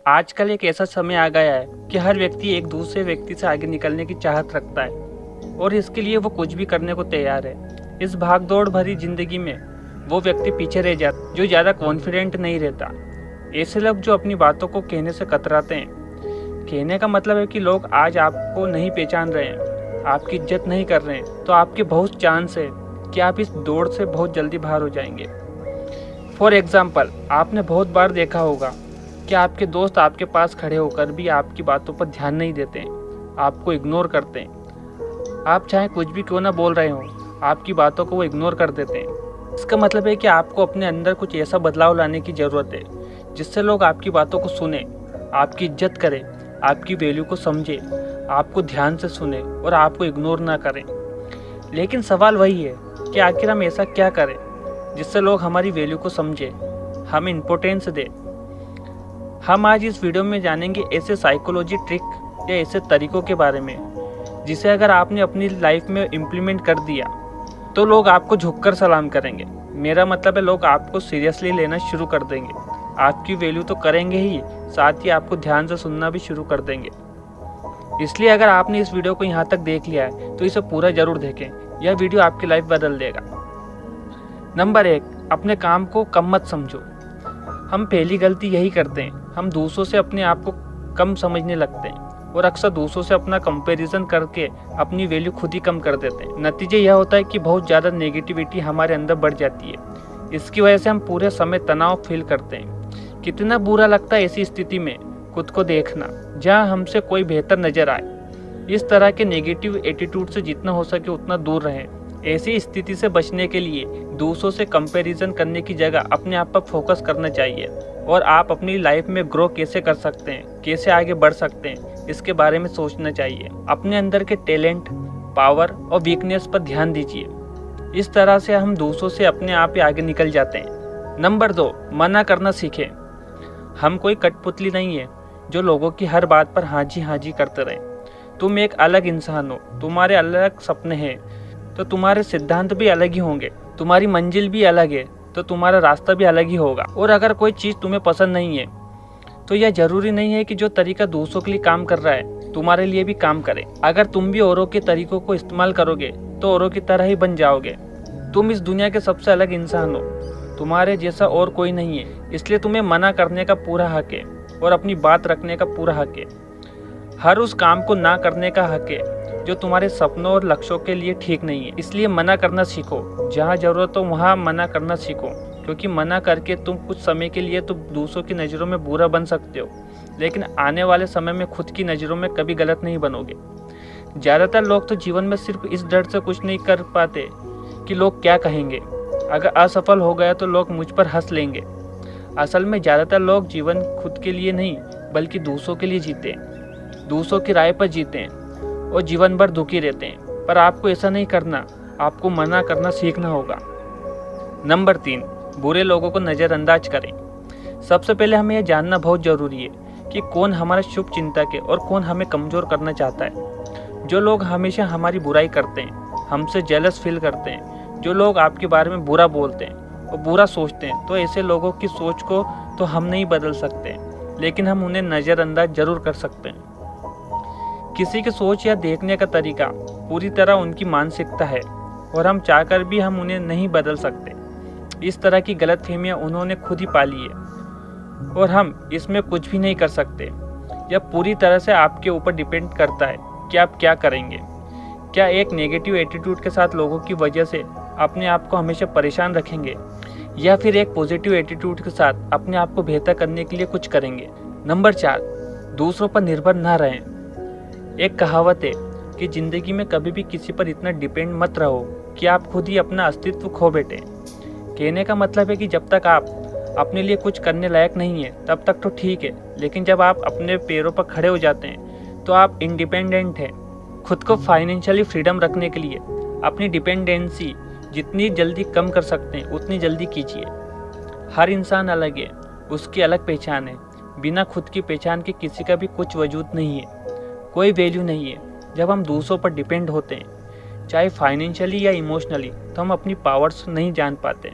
आजकल एक ऐसा समय आ गया है कि हर व्यक्ति एक दूसरे व्यक्ति से आगे निकलने की चाहत रखता है और इसके लिए वो कुछ भी करने को तैयार है। इस भागदौड़ भरी जिंदगी में वो व्यक्ति पीछे रह जाता जो ज़्यादा कॉन्फिडेंट नहीं रहता। ऐसे लोग जो अपनी बातों को कहने से कतराते हैं। कहने का मतलब है कि लोग आज आपको नहीं पहचान रहे हैं, आपकी इज्जत नहीं कर रहे हैं, तो आपके बहुत चांस है कि आप इस दौड़ से बहुत जल्दी बाहर हो जाएंगे। फॉर एग्जाम्पल, आपने बहुत बार देखा होगा कि आपके दोस्त आपके पास खड़े होकर भी आपकी बातों पर ध्यान नहीं देते हैं, आपको इग्नोर करते हैं। आप चाहे कुछ भी क्यों ना बोल रहे हो, आपकी बातों को वो इग्नोर कर देते हैं। इसका मतलब है कि आपको अपने अंदर कुछ ऐसा बदलाव लाने की ज़रूरत है जिससे लोग आपकी बातों को सुने, आपकी इज्जत करें, आपकी वैल्यू को समझे, आपको ध्यान से सुने और आपको इग्नोर ना करें। लेकिन सवाल वही है कि आखिर हम ऐसा क्या करें जिससे लोग हमारी वैल्यू को समझे, हमें इम्पोर्टेंस दे। हम आज इस वीडियो में जानेंगे ऐसे साइकोलॉजी ट्रिक या ऐसे तरीकों के बारे में जिसे अगर आपने अपनी लाइफ में इम्प्लीमेंट कर दिया तो लोग आपको झुककर सलाम करेंगे। मेरा मतलब है लोग आपको सीरियसली लेना शुरू कर देंगे, आपकी वैल्यू तो करेंगे ही, साथ ही आपको ध्यान से सुनना भी शुरू कर देंगे। इसलिए अगर आपने इस वीडियो को यहाँ तक देख लिया है तो इसे पूरा जरूर देखें, यह वीडियो आपकी लाइफ बदल देगा। नंबर 1, अपने काम को कम मत समझो। हम पहली गलती यही करते हैं, हम दूसरों से अपने आप को कम समझने लगते हैं और अक्सर दूसरों से अपना कंपैरिजन करके अपनी वैल्यू खुद ही कम कर देते हैं। नतीजा यह होता है कि बहुत ज़्यादा नेगेटिविटी हमारे अंदर बढ़ जाती है। इसकी वजह से हम पूरे समय तनाव फील करते हैं। कितना बुरा लगता है ऐसी स्थिति में खुद को देखना जहाँ हमसे कोई बेहतर नजर आए। इस तरह के नेगेटिव एटीट्यूड से जितना हो सके उतना दूर रहें। ऐसी स्थिति से बचने के लिए दूसरों से कंपैरिजन करने की जगह अपने आप पर फोकस करना चाहिए और आप अपनी लाइफ में ग्रो कैसे कर सकते हैं, कैसे आगे बढ़ सकते हैं, इसके बारे में सोचना चाहिए। अपने अंदर के टैलेंट, पावर और वीकनेस पर ध्यान दीजिए। इस तरह से हम दूसरों से अपने आप ही आगे निकल जाते हैं। नंबर 2, मना करना सीखें। हम कोई कठपुतली नहीं है जो लोगों की हर बात पर हाँ जी करते रहें। तुम एक अलग इंसान हो, तुम्हारे अलग सपने हैं तो तुम्हारे सिद्धांत भी अलग ही होंगे, तुम्हारी मंजिल भी अलग है तो तुम्हारा रास्ता भी अलग ही होगा। और अगर कोई चीज़ तुम्हें पसंद नहीं है तो यह जरूरी नहीं है कि जो तरीका दूसरों के लिए काम कर रहा है तुम्हारे लिए भी काम करे। अगर तुम भी औरों के तरीकों को इस्तेमाल करोगे तो औरों की तरह ही बन जाओगे। तुम इस दुनिया के सबसे अलग इंसान हो, तुम्हारे जैसा और कोई नहीं है। इसलिए तुम्हें मना करने का पूरा हक है और अपनी बात रखने का पूरा हक है। हर उस काम को ना करने का हक है जो तुम्हारे सपनों और लक्ष्यों के लिए ठीक नहीं है। इसलिए मना करना सीखो, जहाँ जरूरत हो वहाँ मना करना सीखो, क्योंकि मना करके तुम कुछ समय के लिए तो दूसरों की नज़रों में बुरा बन सकते हो, लेकिन आने वाले समय में खुद की नज़रों में कभी गलत नहीं बनोगे। ज़्यादातर लोग तो जीवन में सिर्फ इस डर से कुछ नहीं कर पाते कि लोग क्या कहेंगे। अगर असफल हो गया तो लोग मुझ पर हंस लेंगे। असल में ज़्यादातर लोग जीवन खुद के लिए नहीं बल्कि दूसरों के लिए जीते हैं, दूसरों की राय पर जीते हैं और जीवन भर दुखी रहते हैं। पर आपको ऐसा नहीं करना, आपको मना करना सीखना होगा। नंबर 3, बुरे लोगों को नज़रअंदाज करें। सबसे पहले हमें यह जानना बहुत ज़रूरी है कि कौन हमारा शुभ चिंतक है और कौन हमें कमज़ोर करना चाहता है। जो लोग हमेशा हमारी बुराई करते हैं, हमसे जेलस फील करते हैं, जो लोग आपके बारे में बुरा बोलते हैं और बुरा सोचते हैं, तो ऐसे लोगों की सोच को तो हम नहीं बदल सकते, लेकिन हम उन्हें नज़रअंदाज जरूर कर सकते हैं। किसी की सोच या देखने का तरीका पूरी तरह उनकी मानसिकता है और हम चाहकर भी हम उन्हें नहीं बदल सकते। इस तरह की गलतफहमियां उन्होंने खुद ही पाली है और हम इसमें कुछ भी नहीं कर सकते। यह पूरी तरह से आपके ऊपर डिपेंड करता है कि आप क्या करेंगे। क्या एक नेगेटिव एटीट्यूड के साथ लोगों की वजह से अपने आप को हमेशा परेशान रखेंगे या फिर एक पॉजिटिव एटीट्यूड के साथ अपने आप को बेहतर करने के लिए कुछ करेंगे। नंबर 4, दूसरों पर निर्भर ना रहें। एक कहावत है कि ज़िंदगी में कभी भी किसी पर इतना डिपेंड मत रहो कि आप खुद ही अपना अस्तित्व खो बैठे। कहने का मतलब है कि जब तक आप अपने लिए कुछ करने लायक नहीं है तब तक तो ठीक है, लेकिन जब आप अपने पैरों पर खड़े हो जाते हैं तो आप इंडिपेंडेंट हैं। खुद को फाइनेंशियली फ्रीडम रखने के लिए अपनी डिपेंडेंसी जितनी जल्दी कम कर सकते हैं उतनी जल्दी कीजिए। हर इंसान अलग है, उसकी अलग पहचान है। बिना खुद की पहचान के किसी का भी कुछ वजूद नहीं है, कोई वैल्यू नहीं है। जब हम दूसरों पर डिपेंड होते हैं, चाहे फाइनेंशियली या इमोशनली, तो हम अपनी पावर्स नहीं जान पाते।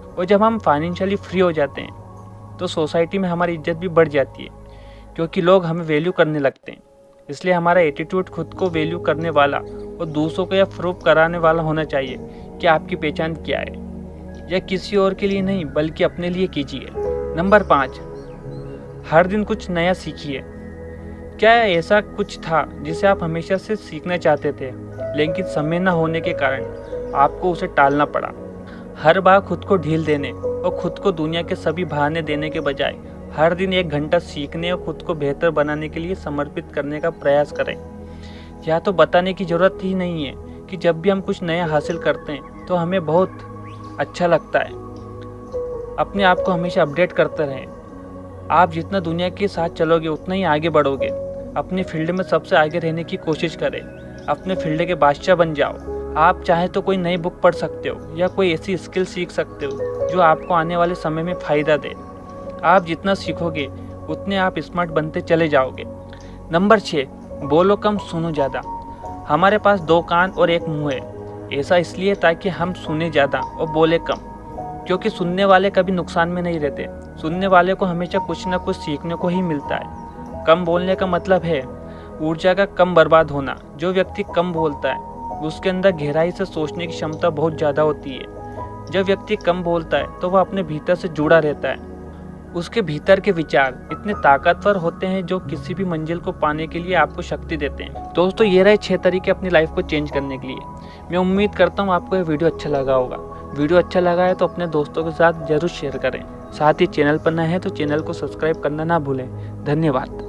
और जब हम फाइनेंशियली फ्री हो जाते हैं तो सोसाइटी में हमारी इज्जत भी बढ़ जाती है। क्योंकि लोग हमें वैल्यू करने लगते हैं। इसलिए हमारा एटीट्यूड खुद को वैल्यू करने वाला और दूसरों को यह प्रूव कराने वाला होना चाहिए कि आपकी पहचान क्या है। यह किसी और के लिए नहीं बल्कि अपने लिए कीजिए। नंबर 5, हर दिन कुछ नया सीखिए। क्या ऐसा कुछ था जिसे आप हमेशा से सीखना चाहते थे लेकिन समय न होने के कारण आपको उसे टालना पड़ा? हर बार खुद को ढील देने और खुद को दुनिया के सभी बहाने देने के बजाय हर दिन 1 घंटा सीखने और खुद को बेहतर बनाने के लिए समर्पित करने का प्रयास करें। यह तो बताने की ज़रूरत ही नहीं है कि जब भी हम कुछ नया हासिल करते हैं तो हमें बहुत अच्छा लगता है। अपने आप को हमेशा अपडेट करते रहें। आप जितना दुनिया के साथ चलोगे उतना ही आगे बढ़ोगे। अपनी फील्ड में सबसे आगे रहने की कोशिश करें। अपने फील्ड के बादशाह बन जाओ। आप चाहे तो कोई नई बुक पढ़ सकते हो या कोई ऐसी स्किल सीख सकते हो जो आपको आने वाले समय में फ़ायदा दे। आप जितना सीखोगे उतने आप स्मार्ट बनते चले जाओगे। नंबर 6, बोलो कम सुनो ज़्यादा। हमारे पास 2 कान और 1 मुंह है। ऐसा इसलिए ताकि हम सुने ज़्यादा और बोले कम, क्योंकि सुनने वाले कभी नुकसान में नहीं रहते। सुनने वाले को हमेशा कुछ ना कुछ सीखने को ही मिलता है। कम बोलने का मतलब है ऊर्जा का कम बर्बाद होना। जो व्यक्ति कम बोलता है उसके अंदर गहराई से सोचने की क्षमता बहुत ज़्यादा होती है। जब व्यक्ति कम बोलता है तो वह अपने भीतर से जुड़ा रहता है। उसके भीतर के विचार इतने ताकतवर होते हैं जो किसी भी मंजिल को पाने के लिए आपको शक्ति देते हैं। दोस्तों, ये रहे 6 तरीके अपनी लाइफ को चेंज करने के लिए। मैं उम्मीद करता हूँ आपको ये वीडियो अच्छा लगा होगा। वीडियो अच्छा लगा है तो अपने दोस्तों के साथ जरूर शेयर करें। साथ ही चैनल पर नए हैं तो चैनल को सब्सक्राइब करना ना भूलें। धन्यवाद।